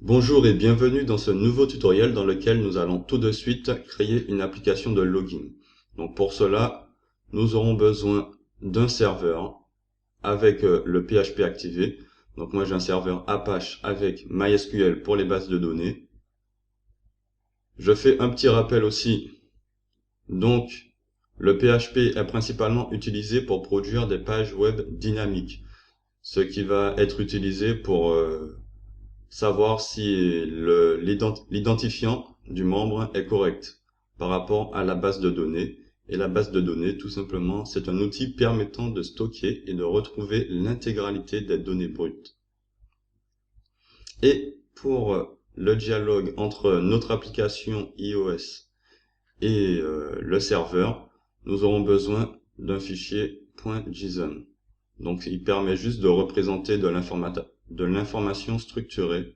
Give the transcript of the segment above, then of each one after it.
Bonjour et bienvenue dans ce nouveau tutoriel dans lequel nous allons tout de suite créer une application de login. Donc pour cela, nous aurons besoin d'un serveur avec le PHP activé. Donc moi j'ai un serveur Apache avec MySQL pour les bases de données. Je fais un petit rappel aussi. Donc le PHP est principalement utilisé pour produire des pages web dynamiques, ce qui va être utilisé pour savoir si l'identifiant du membre est correct par rapport à la base de données. Et la base de données, tout simplement, c'est un outil permettant de stocker et de retrouver l'intégralité des données brutes. Et pour le dialogue entre notre application iOS et le serveur, nous aurons besoin d'un fichier .json. Donc il permet juste de représenter de l'information structurée.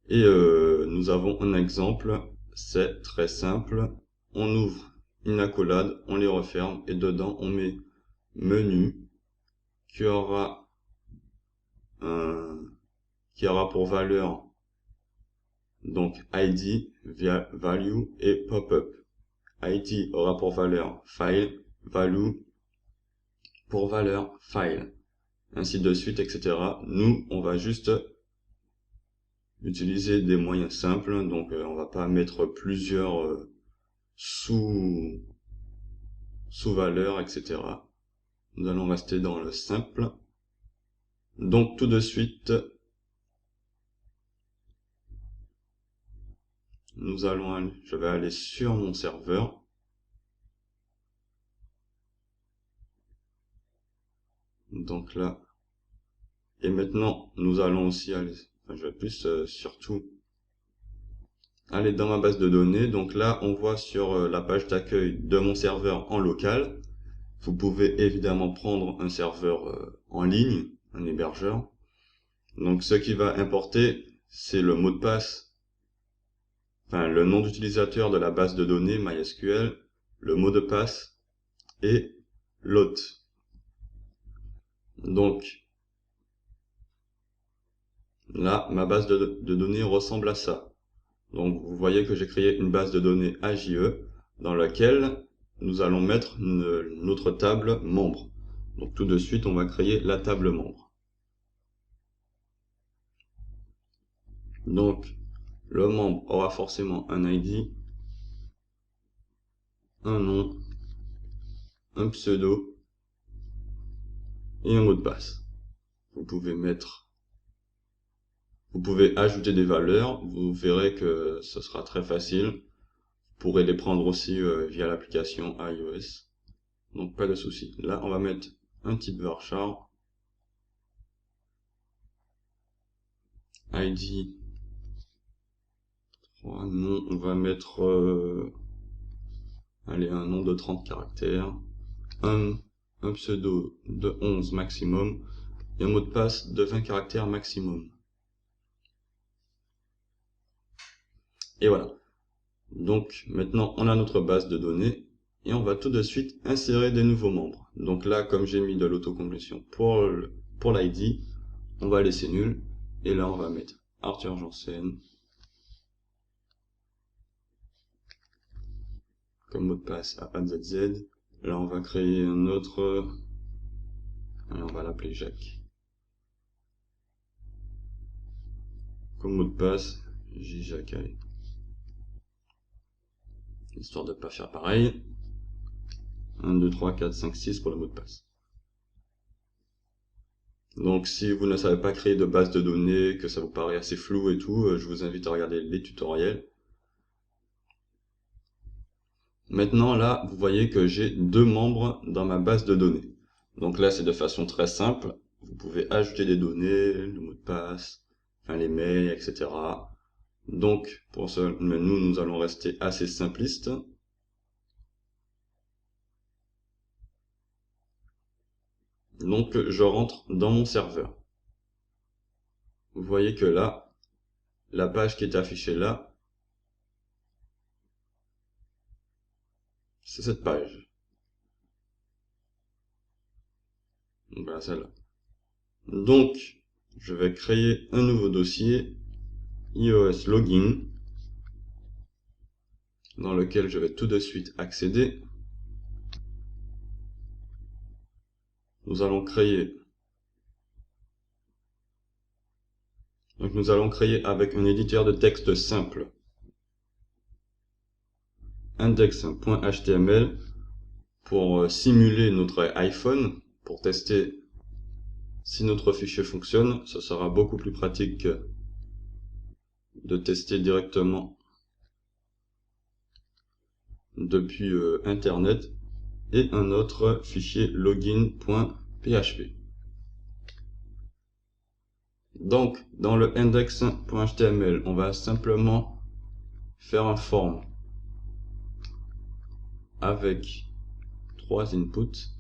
Et nous avons un exemple, c'est très simple. On ouvre une accolade, on les referme et dedans on met menu qui aura pour valeur donc ID, value et pop-up. ID aura pour valeur file, value pour valeur file, ainsi de suite, etc. Nous, on va juste utiliser des moyens simples, donc on va pas mettre plusieurs sous-valeurs, etc. Nous allons rester dans le simple. Donc tout de suite, je vais aller sur mon serveur. Donc là, et maintenant nous allons aussi aller, je vais plus surtout aller dans ma base de données. Donc là, on voit sur la page d'accueil de mon serveur en local. Vous pouvez évidemment prendre un serveur en ligne, un hébergeur. Donc ce qui va importer, c'est le mot de passe, enfin le nom d'utilisateur de la base de données MySQL, le mot de passe et l'hôte. Donc là, ma base de données ressemble à ça. Donc vous voyez que j'ai créé une base de données AJE dans laquelle nous allons mettre notre table membre. Donc tout de suite, on va créer la table membre. Donc le membre aura forcément un ID, un nom, un pseudo et un mot de passe. Vous pouvez ajouter des valeurs, vous verrez que ce sera très facile. Vous pourrez les prendre aussi via l'application iOS. Donc pas de souci. Là, on va mettre un type varchar, ID 3, nom, on va mettre allez, un nom de 30 caractères, un pseudo de 11 maximum et un mot de passe de 20 caractères maximum. Et voilà. Donc maintenant on a notre base de données et on va tout de suite insérer des nouveaux membres. Donc là, comme j'ai mis de l'autocomplétion pour l'ID, on va laisser nul et là on va mettre Arthur Janssen comme mot de passe à AZZ. Là on va créer un autre, allez, on va l'appeler Jacques. Comme mot de passe JJAK, histoire de ne pas faire pareil. 1, 2, 3, 4, 5, 6 pour le mot de passe. Donc si vous ne savez pas créer de base de données, que ça vous paraît assez flou et tout, je vous invite à regarder les tutoriels. Maintenant là, vous voyez que j'ai deux membres dans ma base de données. Donc là, c'est de façon très simple. Vous pouvez ajouter des données, le mot de passe, enfin les mails, etc. Donc pour ce, nous allons rester assez simplistes. Donc je rentre dans mon serveur. Vous voyez que là, la page qui est affichée là, c'est cette page. Donc voilà celle-là. Donc je vais créer un nouveau dossier iOS login, dans lequel je vais tout de suite accéder. Nous allons créer avec un éditeur de texte simple index.html pour simuler notre iPhone, pour tester si notre fichier fonctionne. Ce sera beaucoup plus pratique de tester directement depuis Internet, et un autre fichier login.php. Donc, dans le index.html, on va simplement faire un form avec 3 inputs.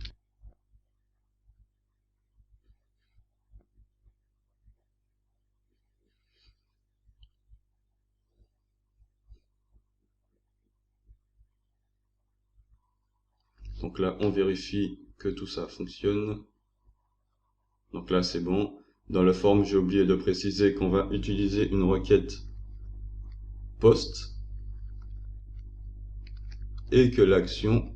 Donc là, on vérifie que tout ça fonctionne. Donc là, c'est bon. Dans le form, j'ai oublié de préciser qu'on va utiliser une requête post et que l'action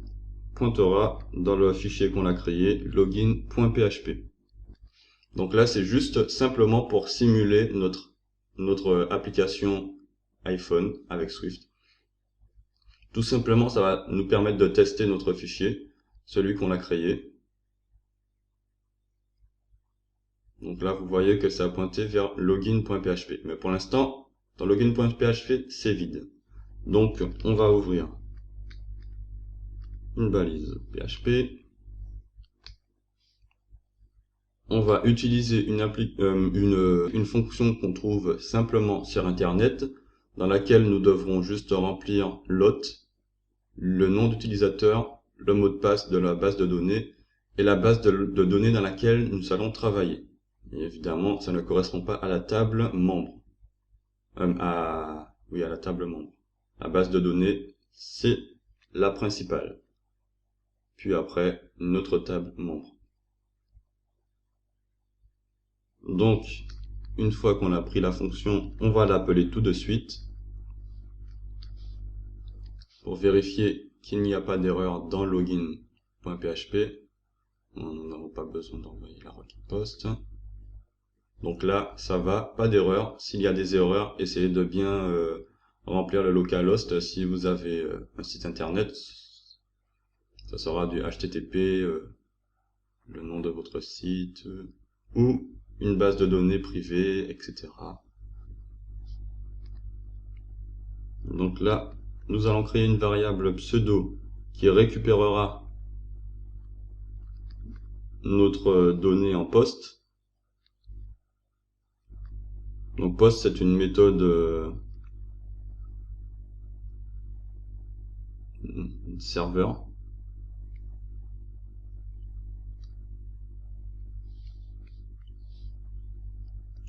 pointera dans le fichier qu'on a créé, login.php. Donc là, c'est juste simplement pour simuler notre application iPhone avec Swift. Tout simplement, ça va nous permettre de tester notre fichier, celui qu'on a créé. Donc là, vous voyez que ça a pointé vers login.php. Mais pour l'instant, dans login.php, c'est vide. Donc, on va ouvrir une balise PHP. On va utiliser une fonction qu'on trouve simplement sur Internet, dans laquelle nous devrons juste remplir l'hôte, le nom d'utilisateur, le mot de passe de la base de données et la base de données dans laquelle nous allons travailler. Et évidemment, ça ne correspond pas à la table membre. À la table membre. La base de données, c'est la principale. Puis après, notre table membre. Donc, une fois qu'on a pris la fonction, on va l'appeler tout de suite pour vérifier qu'il n'y a pas d'erreur dans login.php. Nous n'avons pas besoin d'envoyer la requête post. Donc là, ça va, pas d'erreur. S'il y a des erreurs, essayez de bien remplir le localhost. Si vous avez un site internet, ça sera du HTTP, le nom de votre site, ou une base de données privée, etc. Donc là, nous allons créer une variable pseudo qui récupérera notre donnée en post. Donc post, c'est une méthode serveur.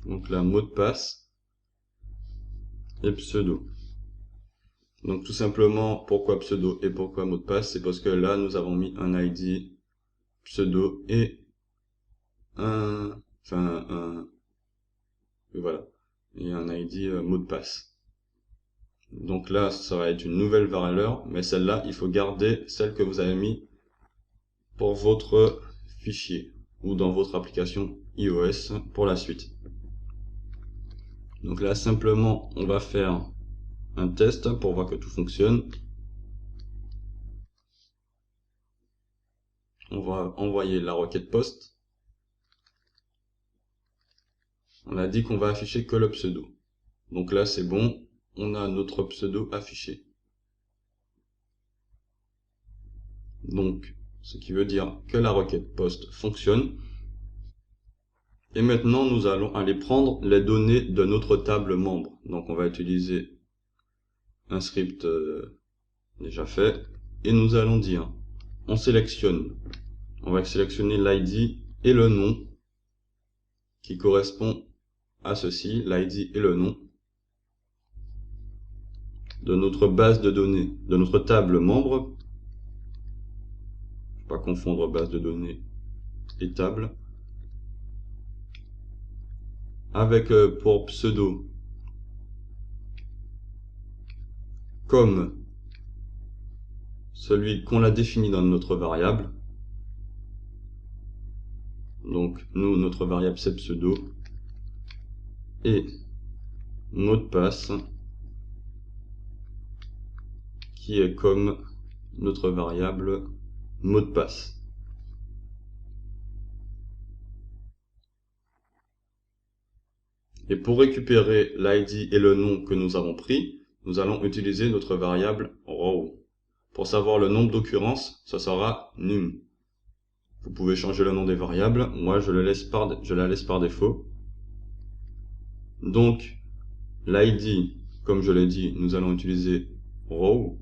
Donc là, mot de passe et pseudo. Donc tout simplement, pourquoi pseudo et pourquoi mot de passe? C'est parce que là, nous avons mis un ID pseudo et voilà, et un ID mot de passe. Donc là, ça va être une nouvelle valeur, mais celle-là, il faut garder celle que vous avez mis pour votre fichier ou dans votre application iOS pour la suite. Donc là, simplement, on va faire un test pour voir que tout fonctionne. On va envoyer la requête post. On a dit qu'on va afficher que le pseudo. Donc là, c'est bon, on a notre pseudo affiché. Donc, ce qui veut dire que la requête post fonctionne. Et maintenant, nous allons aller prendre les données de notre table membre. Donc, on va utiliser un script déjà fait. Et nous allons dire, on va sélectionner l'ID et le nom qui correspond à ceci, l'ID et le nom de notre base de données, de notre table membre. Faut pas confondre base de données et table. Avec pour pseudo comme celui qu'on a défini dans notre variable. Donc nous, notre variable c'est pseudo, et mot de passe qui est comme notre variable mot de passe. Et pour récupérer l'id et le nom que nous avons pris, nous allons utiliser notre variable row. Pour savoir le nombre d'occurrences, ça sera num. Vous pouvez changer le nom des variables, moi je la laisse par défaut. Donc l'id, comme je l'ai dit, nous allons utiliser row.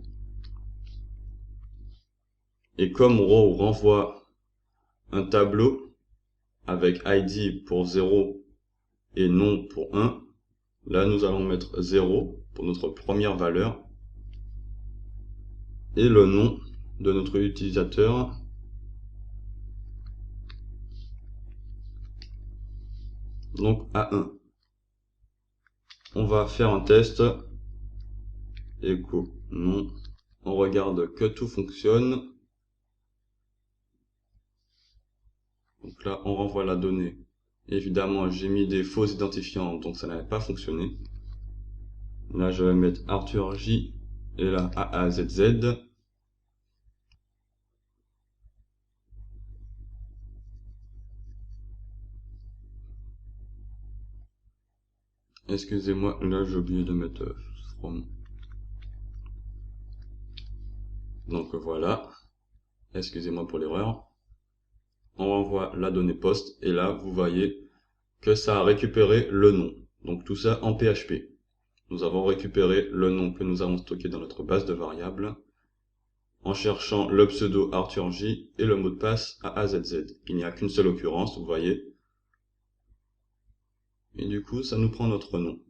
Et comme row renvoie un tableau avec id pour 0 et nom pour 1, là nous allons mettre 0 pour notre première valeur et le nom de notre utilisateur donc A1. On va faire un test echo non, on regarde que tout fonctionne. Donc là on renvoie la donnée. Évidemment j'ai mis des faux identifiants donc ça n'avait pas fonctionné. Là je vais mettre Arthur J et là AAZZ. Excusez-moi, là j'ai oublié de mettre from. Donc voilà, excusez-moi pour l'erreur. On renvoie la donnée post et là vous voyez que ça a récupéré le nom. Donc tout ça en PHP. Nous avons récupéré le nom que nous avons stocké dans notre base de variables en cherchant le pseudo Arthur J et le mot de passe AAZZ. Il n'y a qu'une seule occurrence, vous voyez. Et du coup, ça nous prend notre nom.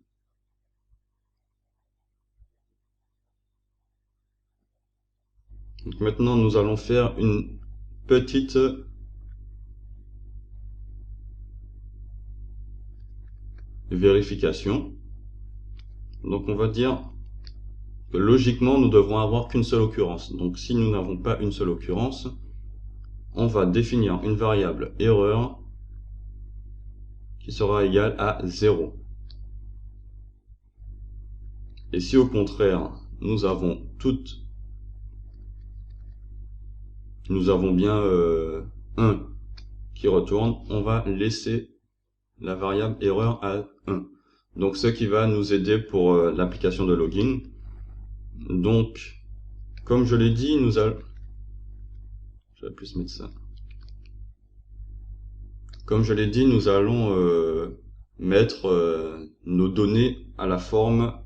Donc maintenant, nous allons faire une petite vérification. Donc on va dire que logiquement, nous devrons avoir qu'une seule occurrence. Donc si nous n'avons pas une seule occurrence, on va définir une variable erreur qui sera égale à 0. Et si au contraire, nous avons bien 1 qui retourne, on va laisser la variable erreur à 1. Donc ce qui va nous aider pour l'application de login. Donc, comme je l'ai dit, je vais plus mettre ça. Comme je l'ai dit, nous allons mettre nos données à la forme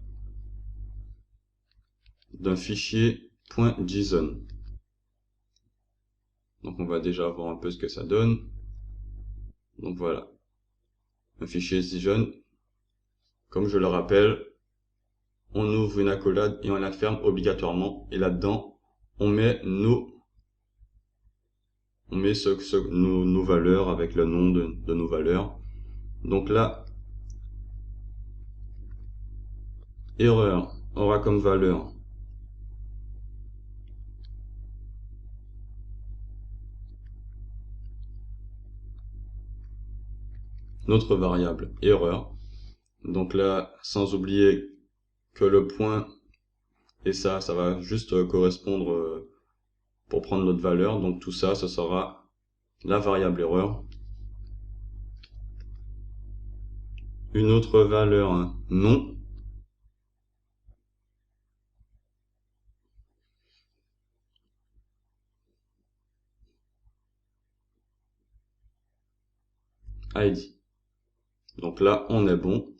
d'un fichier .json. Donc on va déjà voir un peu ce que ça donne. Donc voilà, un fichier JSON. Comme je le rappelle, on ouvre une accolade et on la ferme obligatoirement. Et là-dedans, on met nos valeurs avec le nom de nos valeurs. Donc là, erreur aura comme valeur notre variable erreur. Donc là, sans oublier que le point et ça va juste correspondre pour prendre notre valeur. Donc tout ça, ce sera la variable erreur. Une autre valeur non. ID. Donc là, on est bon.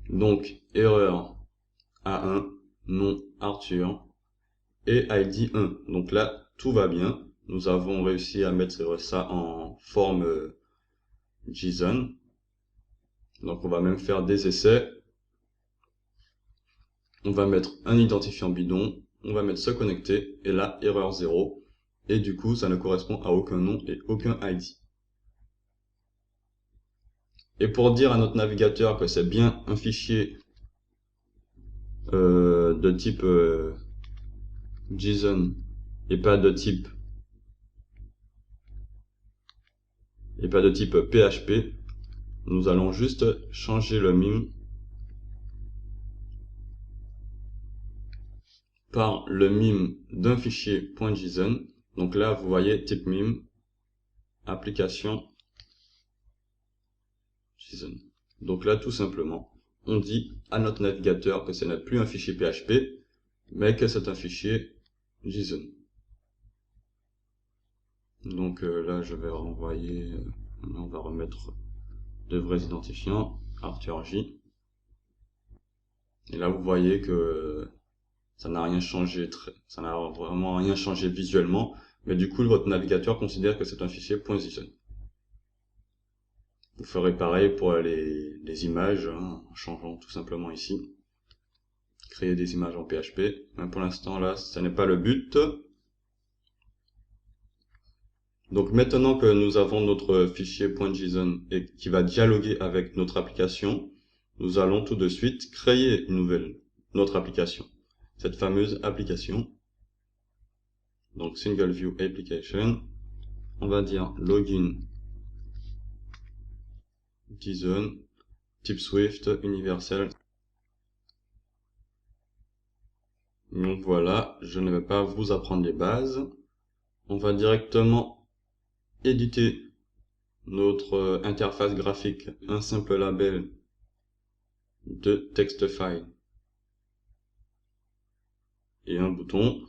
Donc, erreur A1, non Arthur, et ID 1. Donc là, tout va bien. Nous avons réussi à mettre ça en forme JSON. Donc on va même faire des essais. On va mettre un identifiant bidon. On va mettre se connecter. Et là, erreur 0. Et du coup, ça ne correspond à aucun nom et aucun ID. Et pour dire à notre navigateur que c'est bien un fichier de type JSON et pas de type PHP, nous allons juste changer le mime par le mime d'un fichier .json. Donc là, vous voyez type mime, application JSON. Donc là, tout simplement, on dit à notre navigateur que ce n'est plus un fichier PHP, mais que c'est un fichier JSON. Donc là, je vais renvoyer, on va remettre de vrais identifiants, Arthur J. Et là, vous voyez que ça n'a rien changé, ça n'a vraiment rien changé visuellement, mais du coup, votre navigateur considère que c'est un fichier .json. Vous ferez pareil pour les images, hein, en changeant tout simplement ici. Créer des images en PHP. Mais pour l'instant, là, ce n'est pas le but. Donc maintenant que nous avons notre fichier .json et qui va dialoguer avec notre application, nous allons tout de suite créer notre application. Cette fameuse application. Donc single view application. On va dire login JSON, type Swift, universel. Donc voilà, je ne vais pas vous apprendre les bases. On va directement éditer notre interface graphique, un simple label de text file et un bouton.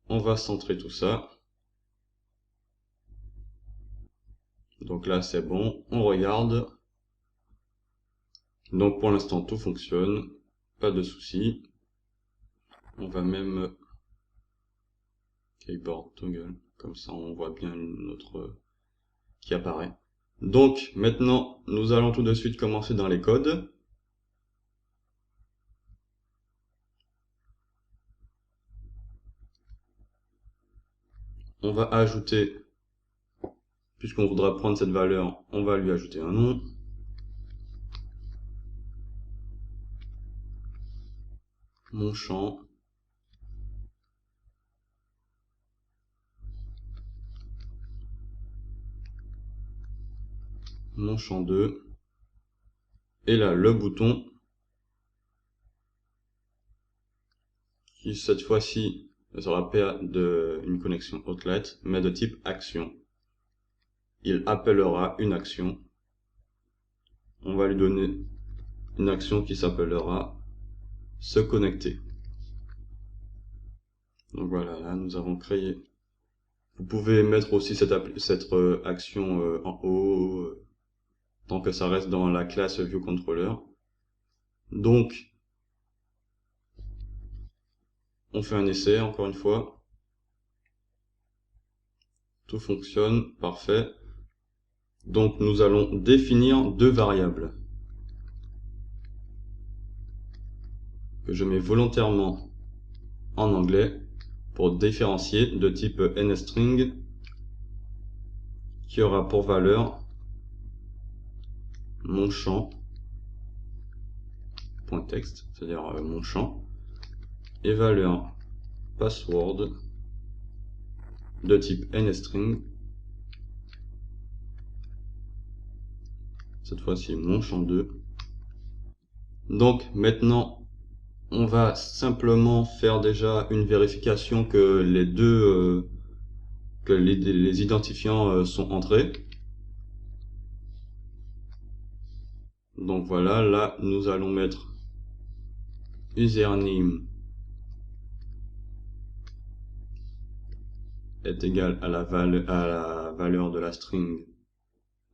On va centrer tout ça. Donc là, c'est bon. On regarde. Donc pour l'instant, tout fonctionne. Pas de souci. On va même keyboard toggle. Comme ça, on voit bien notre qui apparaît. Donc maintenant, nous allons tout de suite commencer dans les codes. On va ajouter, puisqu'on voudra prendre cette valeur, on va lui ajouter un nom. Mon champ. Mon champ 2. Et là, le bouton, qui cette fois-ci ne sera pas une connexion Outlet, mais de type action. Il appellera une action. On va lui donner une action qui s'appellera se connecter. Donc voilà, là nous avons créé. Vous pouvez mettre aussi cette action en haut, tant que ça reste dans la classe ViewController. Donc, on fait un essai encore une fois. Tout fonctionne, parfait. Donc nous allons définir deux variables que je mets volontairement en anglais pour différencier, de type nString, qui aura pour valeur mon champ .text, c'est-à-dire mon champ, et valeur password de type nString, cette fois-ci mon champ 2. Donc maintenant on va simplement faire déjà une vérification que les deux que les identifiants sont entrés. Donc voilà, là nous allons mettre username est égal à la valeur de la string,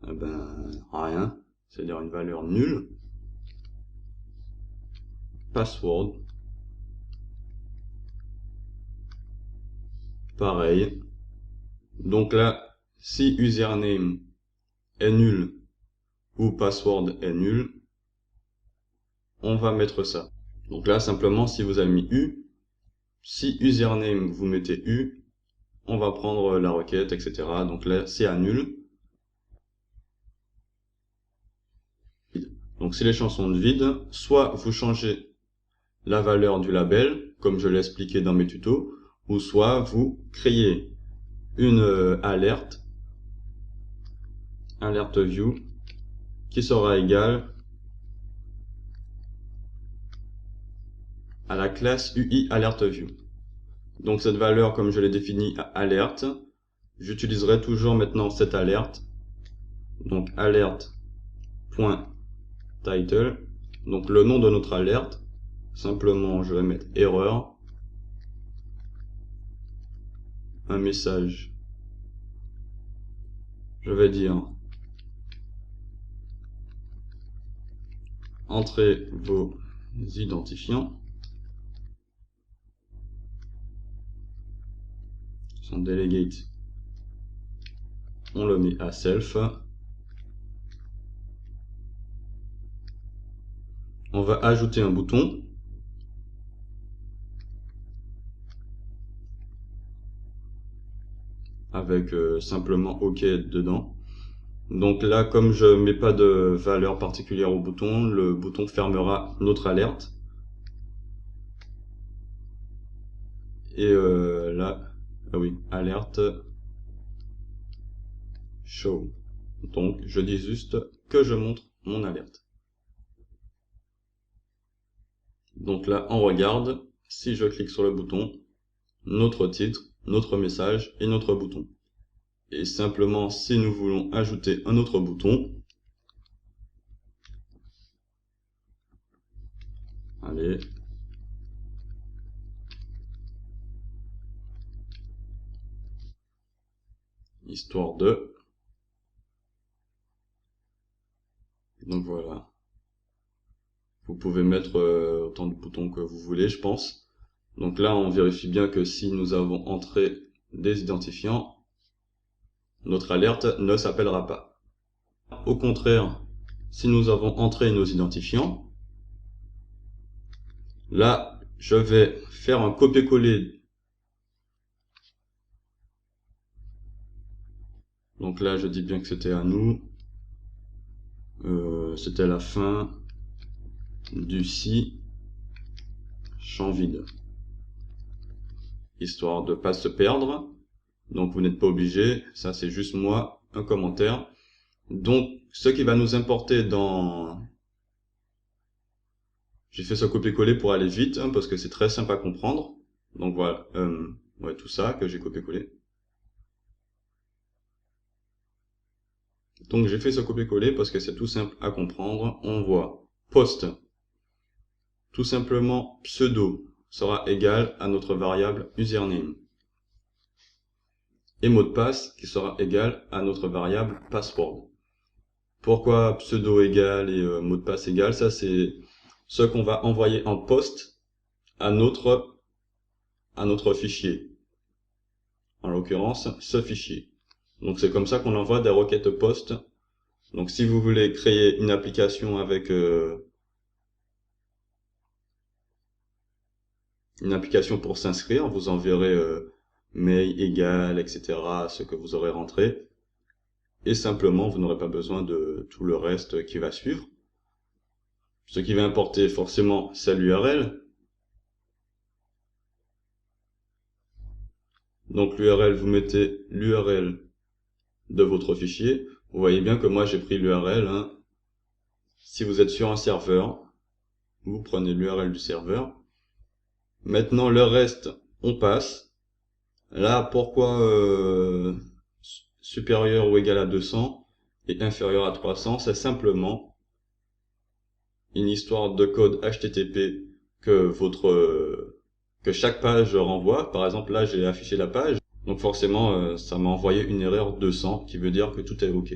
eh ben rien, c'est-à-dire une valeur nulle. Password, pareil. Donc là, si username est nul ou password est nul, on va mettre ça. Donc là, simplement, si vous avez mis U, si username vous mettez U, on va prendre la requête, etc. Donc là, c'est annule. Donc si les champs sont vides, soit vous changez la valeur du label, comme je l'ai expliqué dans mes tutos, ou soit vous créez une alerte view, qui sera égale à la classe UI alert view. Donc cette valeur, comme je l'ai définie à alerte, j'utiliserai toujours maintenant cette alerte. Donc alerte.title, donc le nom de notre alerte. Simplement, je vais mettre erreur, un message. Je vais dire entrez vos identifiants. Son delegate, on le met à self. On va ajouter un bouton. Avec simplement OK dedans. Donc là, comme je mets pas de valeur particulière au bouton, le bouton fermera notre alerte. Et là, ah oui, alerte show. Donc je dis juste que je montre mon alerte. Donc là, on regarde, si je clique sur le bouton, notre titre, notre message et notre bouton. Et simplement, si nous voulons ajouter un autre bouton, allez, histoire de, donc voilà. Vous pouvez mettre autant de boutons que vous voulez, je pense. Donc là, on vérifie bien que si nous avons entré des identifiants, notre alerte ne s'appellera pas. Au contraire, si nous avons entré nos identifiants, là, je vais faire un copier-coller. Donc là, je dis bien que c'était à nous. C'était la fin du si champ vide. Histoire de pas se perdre. Donc vous n'êtes pas obligé, ça c'est juste moi, un commentaire. Donc ce qui va nous importer dans... J'ai fait ce copier-coller pour aller vite, hein, parce que c'est très simple à comprendre. Donc voilà, ouais, tout ça que j'ai copié-collé. Donc j'ai fait ce copier-coller parce que c'est tout simple à comprendre. On voit post, tout simplement pseudo sera égal à notre variable username. Et mot de passe qui sera égal à notre variable password. Pourquoi pseudo égal et mot de passe égal? Ça c'est ce qu'on va envoyer en post à notre fichier. En l'occurrence, ce fichier. Donc c'est comme ça qu'on envoie des requêtes post. Donc si vous voulez créer une application avec une application pour s'inscrire, vous enverrez mail égal, etc. à ce que vous aurez rentré. Et simplement, vous n'aurez pas besoin de tout le reste qui va suivre. Ce qui va importer forcément, c'est l'URL. Donc l'URL, vous mettez l'URL de votre fichier. Vous voyez bien que moi j'ai pris l'URL. Hein. Si vous êtes sur un serveur, vous prenez l'URL du serveur. Maintenant le reste, on passe. Là, pourquoi supérieur ou égal à 200 et inférieur à 300, c'est simplement une histoire de code HTTP que que chaque page renvoie. Par exemple, là, j'ai affiché la page. Donc forcément, ça m'a envoyé une erreur 200 qui veut dire que tout est OK.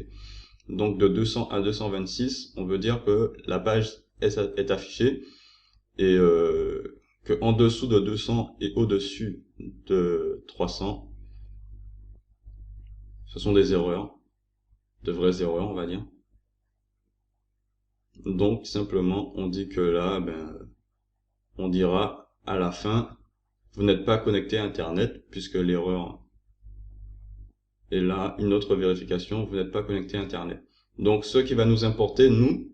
Donc de 200 à 226, on veut dire que la page est affichée et que en dessous de 200 et au-dessus de 300, ce sont des erreurs, de vraies erreurs, on va dire. Donc simplement, on dit que là, on dira à la fin, vous n'êtes pas connecté à Internet puisque l'erreur Et là, une autre vérification, vous n'êtes pas connecté à Internet. Donc, ce qui va nous importer, nous,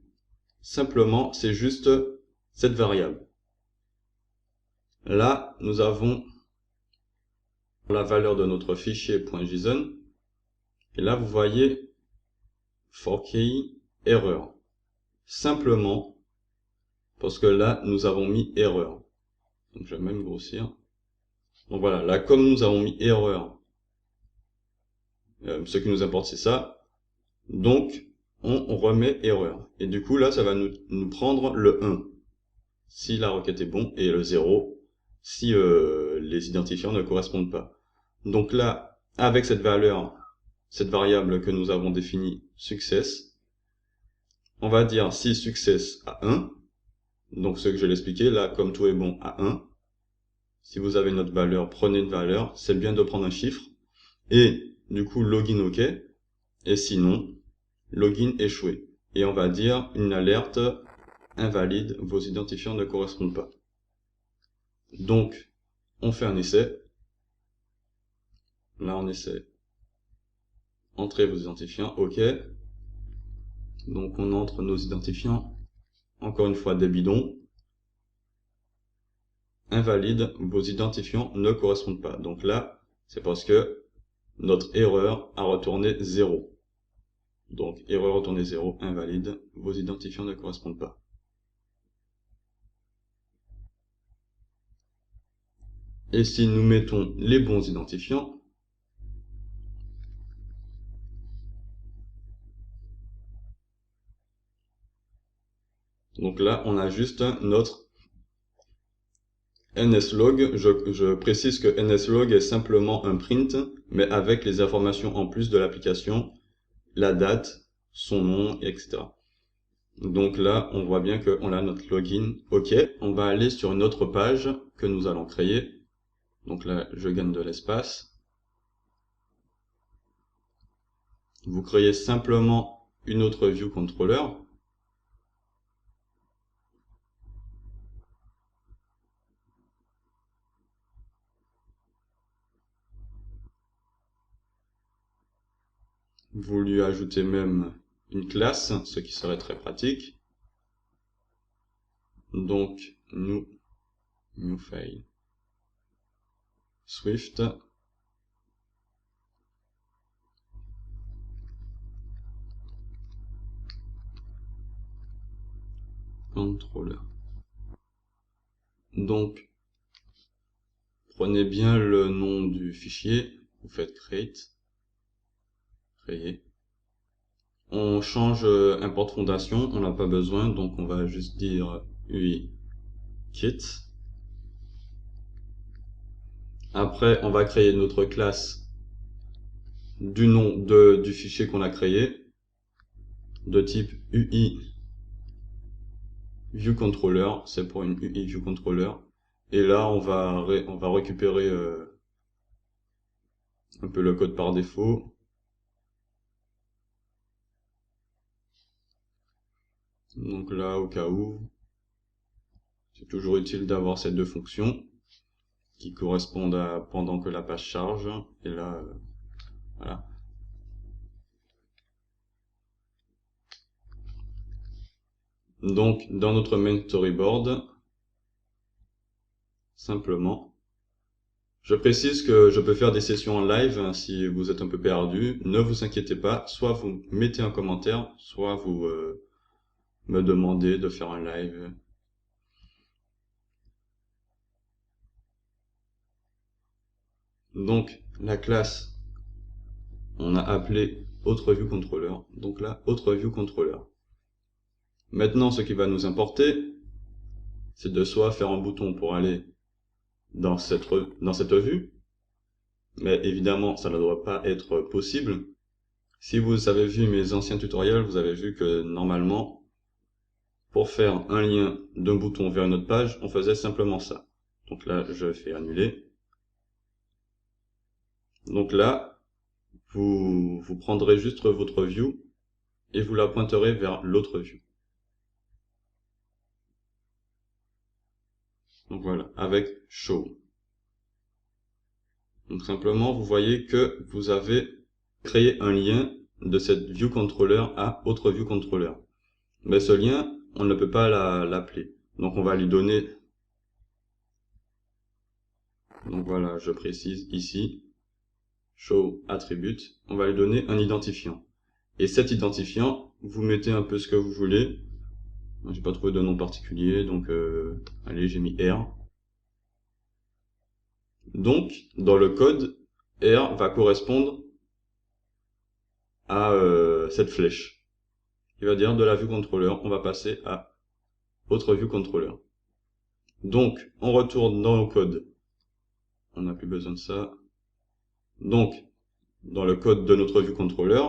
simplement, c'est juste cette variable. Là, nous avons la valeur de notre fichier .json. Et là, vous voyez, for key, erreur. Simplement, parce que là, nous avons mis erreur. Donc, je vais même grossir. Donc voilà, là, comme nous avons mis erreur, ce qui nous importe, c'est ça. Donc, on remet erreur. Et du coup, là, ça va nous prendre le 1, si la requête est bon, et le 0, si les identifiants ne correspondent pas. Donc là, avec cette valeur, cette variable que nous avons définie, success, on va dire si success a 1, donc ce que je l'ai expliqué, là, comme tout est bon, à 1, si vous avez notre valeur, prenez une valeur, c'est bien de prendre un chiffre, et du coup, login OK, et sinon, login échoué. Et on va dire une alerte invalide, vos identifiants ne correspondent pas. Donc, on fait un essai. Là, on essaie. Entrez vos identifiants, OK. Donc, on entre nos identifiants. Encore une fois, des bidons. Invalide, vos identifiants ne correspondent pas. Donc là, c'est parce que notre erreur a retourné 0. Donc, erreur retournée 0, invalide, vos identifiants ne correspondent pas. Et si nous mettons les bons identifiants, donc là, on a juste notre NSLog. Je précise que NSLog est simplement un print, mais avec les informations en plus de l'application, la date, son nom, etc. Donc là, on voit bien qu'on a notre login. OK, on va aller sur une autre page que nous allons créer. Donc là, je gagne de l'espace. Vous créez simplement une autre view controller. Vous lui ajoutez même une classe, ce qui serait très pratique. Donc, new file, Swift, controller. Donc, prenez bien le nom du fichier, vous faites create, créer. On change import fondation, on n'a pas besoin, donc on va juste dire UI kit. Après, on va créer notre classe du nom du fichier qu'on a créé, de type UI view controller, c'est pour une UI view controller. Et là, on va récupérer un peu le code par défaut. Donc là, au cas où, c'est toujours utile d'avoir ces deux fonctions qui correspondent à pendant que la page charge. Et là, voilà. Donc, dans notre main storyboard, simplement, je précise que je peux faire des sessions en live hein, si vous êtes un peu perdu. Ne vous inquiétez pas, soit vous mettez un commentaire, soit vous me demandez de faire un live. Donc, la classe, on a appelé AuthreViewController. Donc là, AuthreViewController. Maintenant, ce qui va nous importer, c'est de soit faire un bouton pour aller dans cette vue, mais évidemment, ça ne doit pas être possible. Si vous avez vu mes anciens tutoriels, vous avez vu que normalement, pour faire un lien d'un bouton vers une autre page, on faisait simplement ça. Donc là, je fais annuler. Donc là, vous prendrez juste votre view et vous la pointerez vers l'autre view. Donc voilà, avec show. Donc simplement, vous voyez que vous avez créer un lien de cette view controller à autre view controller. Mais ce lien, on ne peut pas l'appeler. Donc on va lui donner, donc voilà, je précise ici, show attribute, on va lui donner un identifiant. Et cet identifiant, vous mettez un peu ce que vous voulez. J'ai pas trouvé de nom particulier, donc allez, j'ai mis R. Donc, dans le code, R va correspondre à cette flèche. Il va dire de la view controller, on va passer à autre view controller. Donc, on retourne dans le code. On n'a plus besoin de ça. Donc, dans le code de notre view controller,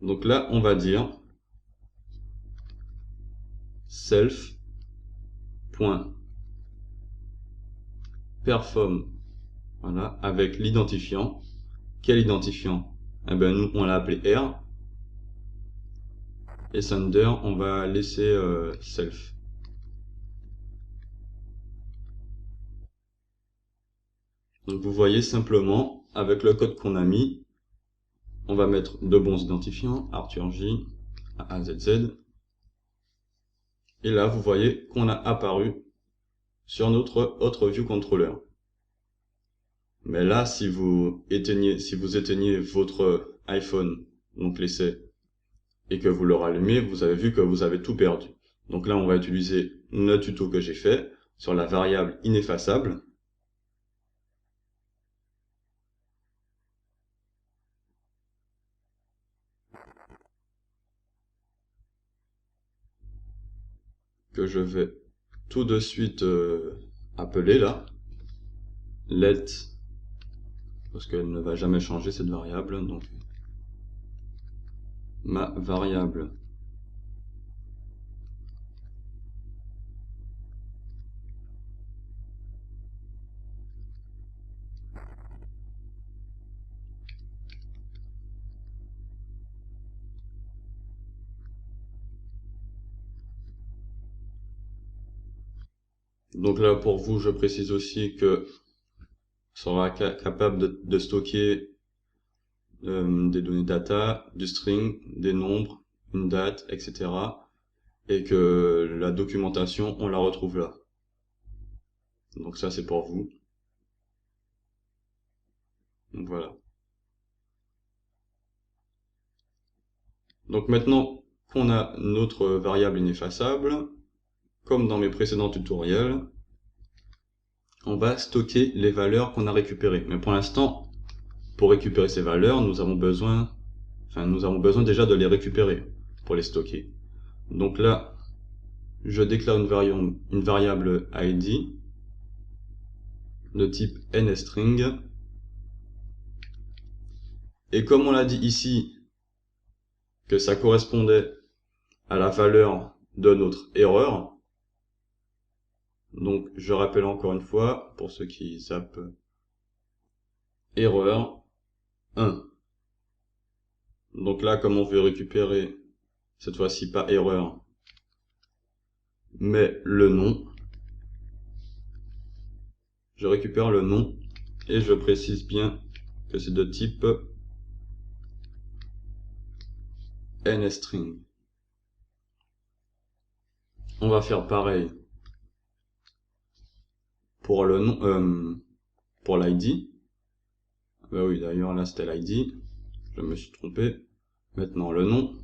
donc là, on va dire self.perform, voilà, avec l'identifiant. Quel identifiant? Eh ben, nous, on l'a appelé R. Et sender, on va laisser self. Donc vous voyez simplement, avec le code qu'on a mis, on va mettre de bons identifiants, Arthur J, AAZZ. Et là, vous voyez qu'on a apparu sur notre autre view controller. Mais là, si vous éteignez votre iPhone, donc l'essai, et que vous le rallumez, vous avez vu que vous avez tout perdu. Donc là, on va utiliser le tuto que j'ai fait sur la variable ineffaçable. Que je vais tout de suite appeler là. Let, parce qu'elle ne va jamais changer cette variable, donc ma variable donc là pour vous je précise aussi que sera capable de stocker des données data, du string, des nombres, une date, etc. Et que la documentation on la retrouve là. Donc ça c'est pour vous. Donc voilà. Donc maintenant qu'on a notre variable ineffaçable, comme dans mes précédents tutoriels, on va stocker les valeurs qu'on a récupérées. Mais pour l'instant, pour récupérer ces valeurs, nous avons besoin déjà de les récupérer pour les stocker. Donc là, je déclare une variable id de type nString. Et comme on l'a dit ici, que ça correspondait à la valeur de notre erreur, donc je rappelle encore une fois, pour ceux qui zappent, erreur 1. Donc là, comme on veut récupérer, cette fois-ci pas erreur, mais le nom, je récupère le nom et je précise bien que c'est de type nString. On va faire pareil pour le nom, pour l'id. Bah oui, d'ailleurs là c'était l'id, je me suis trompé. Maintenant le nom.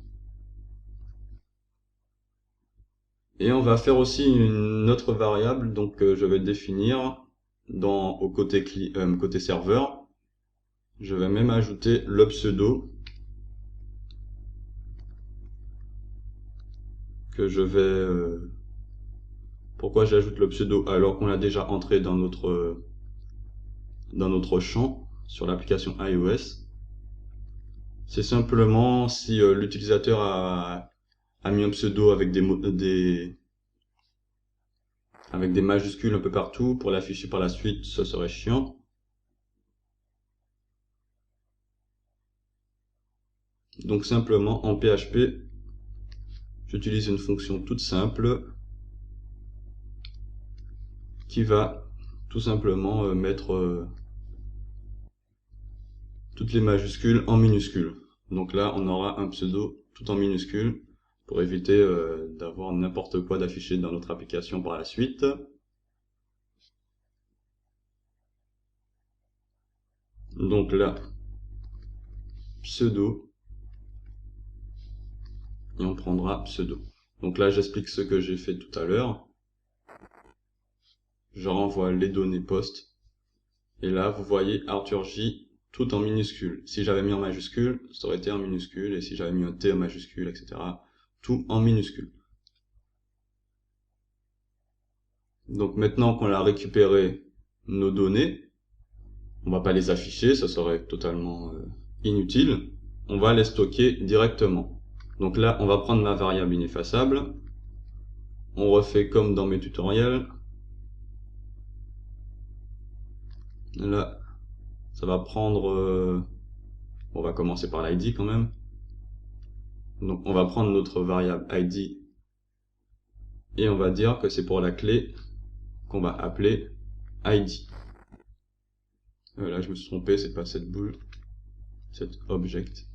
Et on va faire aussi une autre variable, donc je vais définir au côté serveur. Je vais même ajouter le pseudo que je vais... pourquoi j'ajoute le pseudo alors qu'on l'a déjà entré dans notre champ sur l'application iOS? C'est simplement si l'utilisateur a mis un pseudo avec avec des majuscules un peu partout, pour l'afficher par la suite, ce serait chiant. Donc simplement en PHP, j'utilise une fonction toute simple qui va tout simplement mettre toutes les majuscules en minuscules. Donc là, on aura un pseudo tout en minuscules pour éviter d'avoir n'importe quoi d'affiché dans notre application par la suite. Donc là, pseudo, et on prendra pseudo. Donc là, j'explique ce que j'ai fait tout à l'heure. Je renvoie les données post. Et là, vous voyez Arthur J tout en minuscule. Si j'avais mis en majuscule, ça aurait été en minuscule. Et si j'avais mis un T en majuscule, etc., tout en minuscule. Donc maintenant qu'on a récupéré nos données, on va pas les afficher, ça serait totalement inutile. On va les stocker directement. Donc là, on va prendre ma variable ineffaçable. On refait comme dans mes tutoriels. Là, ça va prendre... on va commencer par l'id quand même. Donc on va prendre notre variable id et on va dire que c'est pour la clé qu'on va appeler id. Là, je me suis trompé, c'est pas cette boule, cette object.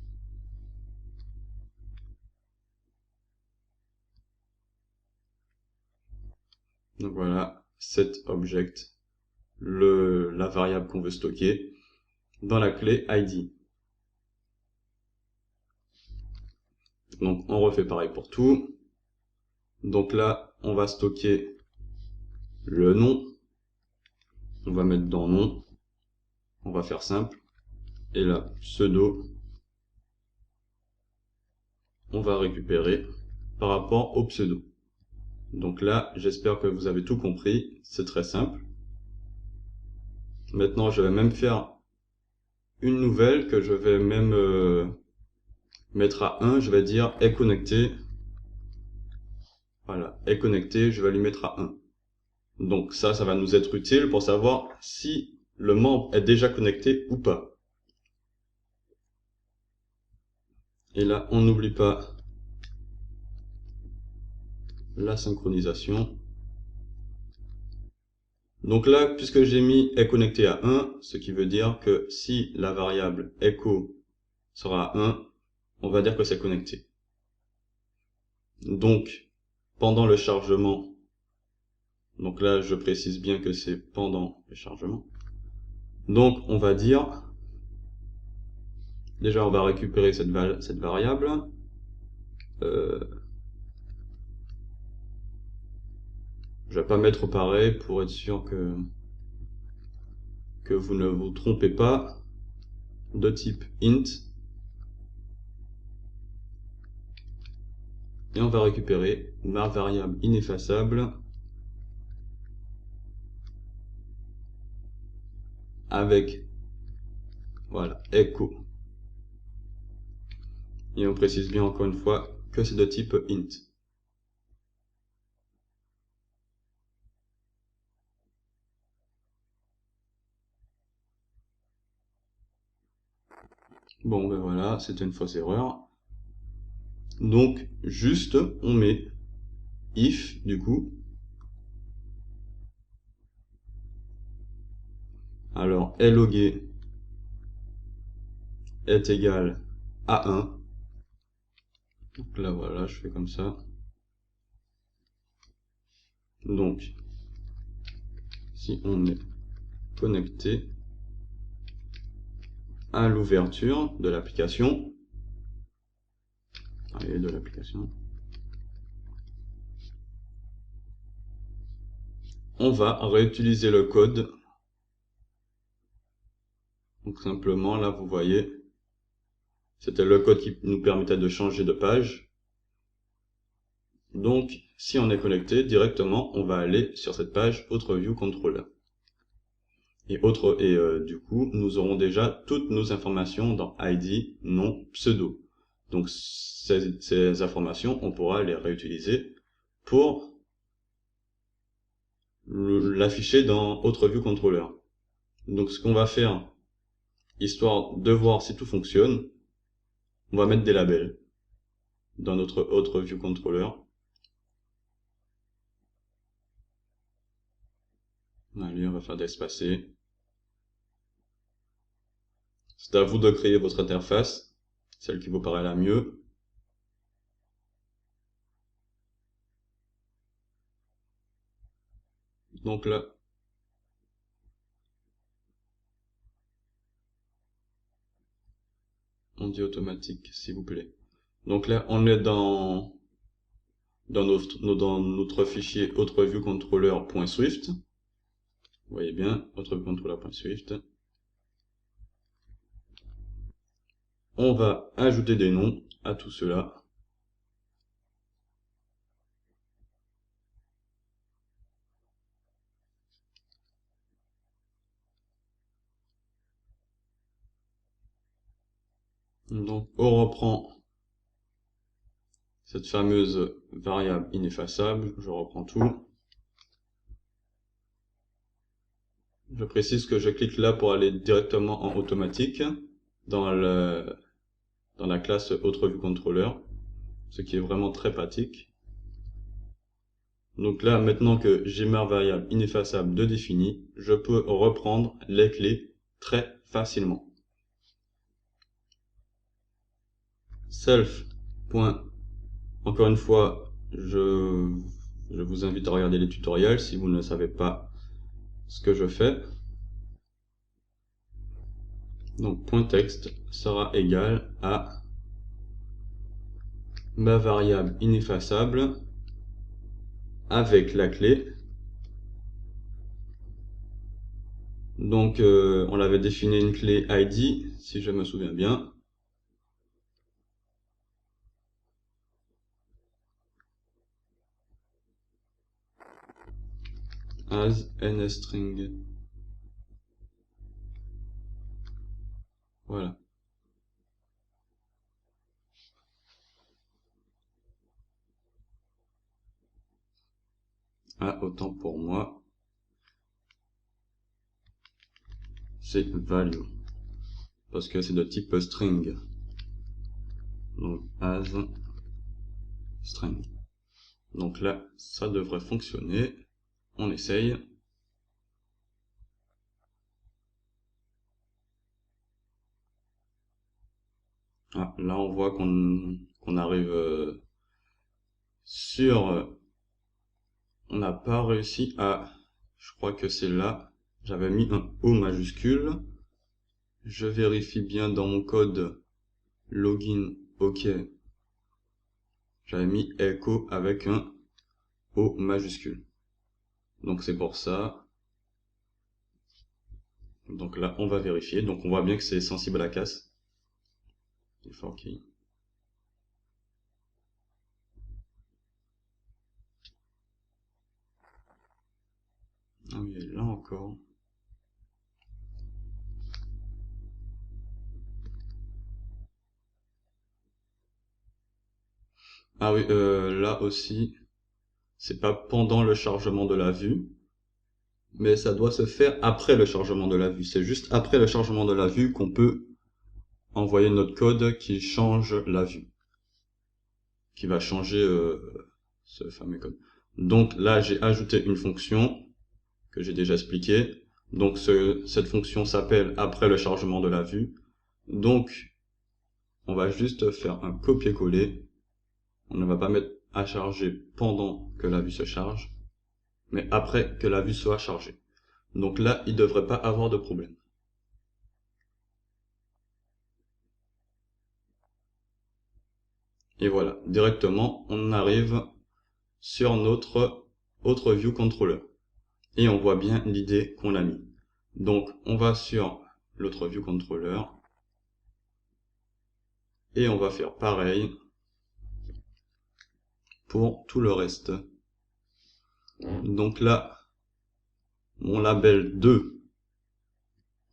Donc voilà, set object, la variable qu'on veut stocker dans la clé id. Donc on refait pareil pour tout. Donc là, on va stocker le nom. On va mettre dans nom. On va faire simple. Et là, pseudo, on va récupérer par rapport au pseudo. Donc là, j'espère que vous avez tout compris. C'est très simple. Maintenant, je vais même faire une nouvelle que je vais même mettre à 1. Je vais dire est connecté. Voilà, est connecté, je vais lui mettre à 1. Donc ça va nous être utile pour savoir si le membre est déjà connecté ou pas. Et là, on n'oublie pas la synchronisation. Donc là, puisque j'ai mis est connecté à 1, ce qui veut dire que si la variable echo sera à 1, on va dire que c'est connecté. Donc, pendant le chargement, donc là, je précise bien que c'est pendant le chargement. Donc, on va dire, déjà, on va récupérer cette variable. Je vais pas mettre pareil pour être sûr que vous ne vous trompez pas, de type int. Et on va récupérer ma variable ineffaçable avec, voilà, echo. Et on précise bien encore une fois que c'est de type int. Bon, ben voilà, c'était une fausse erreur. Donc, juste, on met if, du coup. Alors, logué est égal à 1. Donc là, voilà, je fais comme ça. Donc, si on est connecté à l'ouverture de l'application, on va réutiliser le code. Donc simplement, là, vous voyez, c'était le code qui nous permettait de changer de page. Donc, si on est connecté, directement, on va aller sur cette page Autre View Controller. Et du coup, nous aurons déjà toutes nos informations dans ID, nom, pseudo. Donc, ces informations, on pourra les réutiliser pour l'afficher dans Autre View Controller. Donc, ce qu'on va faire, histoire de voir si tout fonctionne, on va mettre des labels dans notre Autre View Controller. Allez, on va faire d'espacer. C'est à vous de créer votre interface, celle qui vous paraît la mieux. Donc là, on dit automatique, s'il vous plaît. Donc là, on est dans notre fichier AuthreViewController.swift. Vous voyez bien, AuthreViewController.swift. On va ajouter des noms à tout cela. Donc, on reprend cette fameuse variable ineffaçable. Je reprends tout. Je précise que je clique là pour aller directement en automatique dans la classe AuthreViewController, ce qui est vraiment très pratique. Donc là, maintenant que j'ai ma variable ineffaçable de définie, je peux reprendre les clés très facilement. Self. Encore une fois, je vous invite à regarder les tutoriels si vous ne savez pas ce que je fais. Donc point texte sera égal à ma variable ineffaçable avec la clé. Donc on avait défini une clé ID, si je me souviens bien. As NSString. Voilà. Ah, autant pour moi. C'est value. Parce que c'est de type string. Donc as string. Donc là, ça devrait fonctionner. On essaye. Ah, là, on voit qu'on arrive sur... on n'a pas réussi à... Je crois que c'est là. J'avais mis un O majuscule. Je vérifie bien dans mon code login. OK. J'avais mis echo avec un O majuscule. Donc c'est pour ça. Donc là, on va vérifier. Donc on voit bien que c'est sensible à la casse. OK. Ah oui, là encore. Ah oui, là aussi, c'est pas pendant le chargement de la vue, mais ça doit se faire après le chargement de la vue. C'est juste après le chargement de la vue qu'on peut envoyer notre code qui change la vue, qui va changer ce fameux code. Donc là, j'ai ajouté une fonction que j'ai déjà expliquée. Donc cette fonction s'appelle après le chargement de la vue. Donc on va juste faire un copier-coller. On ne va pas mettre à charger pendant que la vue se charge, mais après que la vue soit chargée. Donc là, il ne devrait pas avoir de problème. Et voilà, directement, on arrive sur notre AuthreViewController. Et on voit bien l'idée qu'on a mis. Donc, on va sur l'AuthreViewController. Et on va faire pareil pour tout le reste. Donc là, mon label 2,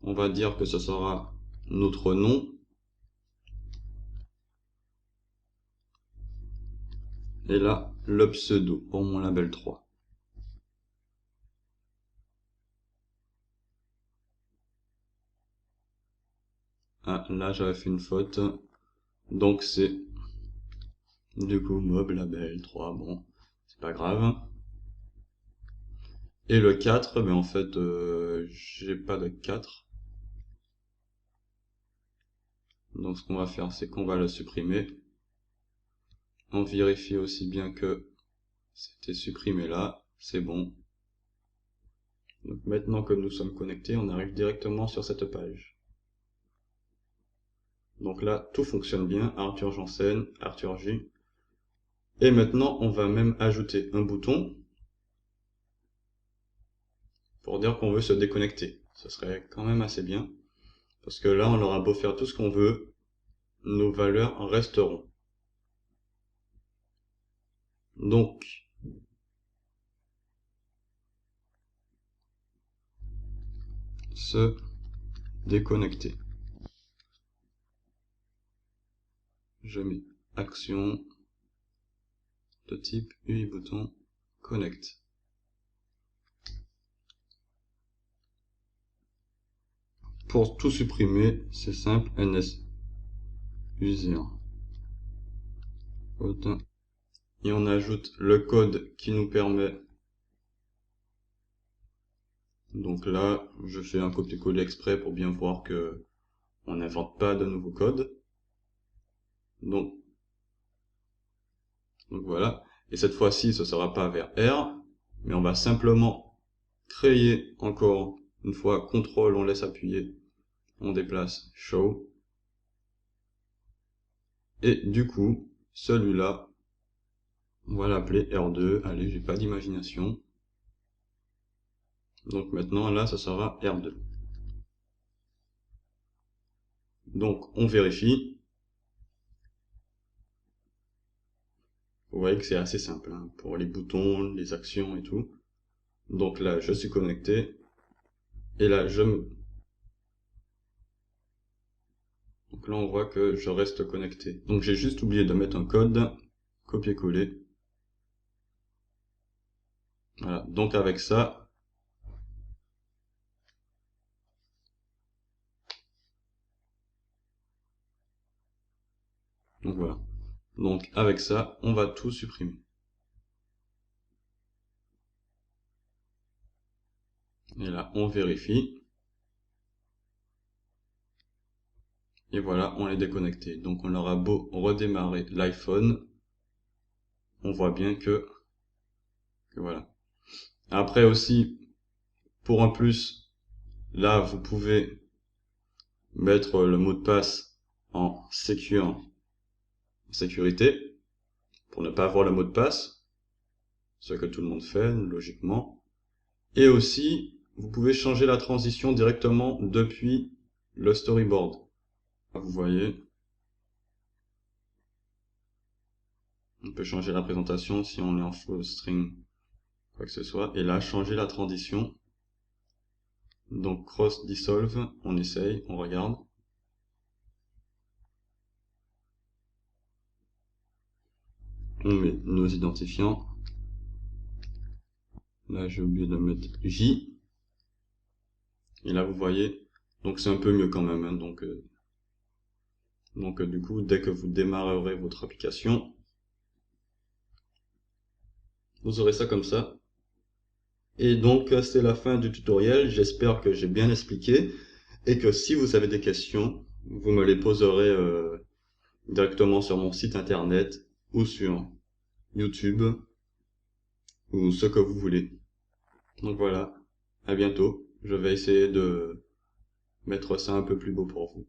on va dire que ce sera notre nom. Et là, le pseudo pour mon label 3. Ah, là, j'avais fait une faute. Donc c'est du coup mob label 3, bon, c'est pas grave. Et le 4, mais en fait, j'ai pas de 4. Donc ce qu'on va faire, c'est qu'on va le supprimer. On vérifie aussi bien que c'était supprimé là, c'est bon. Donc maintenant que nous sommes connectés, on arrive directement sur cette page. Donc là, tout fonctionne bien, Arthur Janssen, Arthur J. Et maintenant, on va même ajouter un bouton pour dire qu'on veut se déconnecter. Ce serait quand même assez bien, parce que là, on aura beau faire tout ce qu'on veut, nos valeurs resteront. Donc, se déconnecter. Je mets action de type UI bouton connect. Pour tout supprimer, c'est simple, ns user code, et on ajoute le code qui nous permet. Donc là, je fais un copier-coller exprès pour bien voir que on n'invente pas de nouveau code. Donc voilà. Et cette fois-ci, ce sera pas vers R, mais on va simplement créer encore une fois CTRL, on laisse appuyer, on déplace show. Et du coup, celui-là, on va l'appeler R2. Allez, j'ai pas d'imagination. Donc maintenant, là, ça sera R2. Donc, on vérifie. Vous voyez que c'est assez simple, hein, pour les boutons, les actions et tout. Donc là, je suis connecté. Et là, donc là, on voit que je reste connecté. Donc j'ai juste oublié de mettre un code, copier-coller. Voilà, donc avec ça, donc voilà. Donc avec ça, on va tout supprimer. Et là, on vérifie. Et voilà, on est déconnecté. Donc on aura beau redémarrer l'iPhone, on voit bien que voilà. Après aussi, pour un plus, là, vous pouvez mettre le mot de passe en sécurité, pour ne pas avoir le mot de passe, ce que tout le monde fait, logiquement. Et aussi, vous pouvez changer la transition directement depuis le storyboard. Vous voyez, on peut changer la présentation si on est en full string, quoi que ce soit, et là, changer la transition. Donc, cross dissolve, on essaye, on regarde. On met nos identifiants. Là, j'ai oublié de mettre J. Et là, vous voyez, donc c'est un peu mieux quand même, hein, donc du coup, dès que vous démarrerez votre application, vous aurez ça comme ça. Et donc, c'est la fin du tutoriel. J'espère que j'ai bien expliqué et que si vous avez des questions, vous me les poserez directement sur mon site internet ou sur YouTube ou ce que vous voulez. Donc voilà, à bientôt. Je vais essayer de mettre ça un peu plus beau pour vous.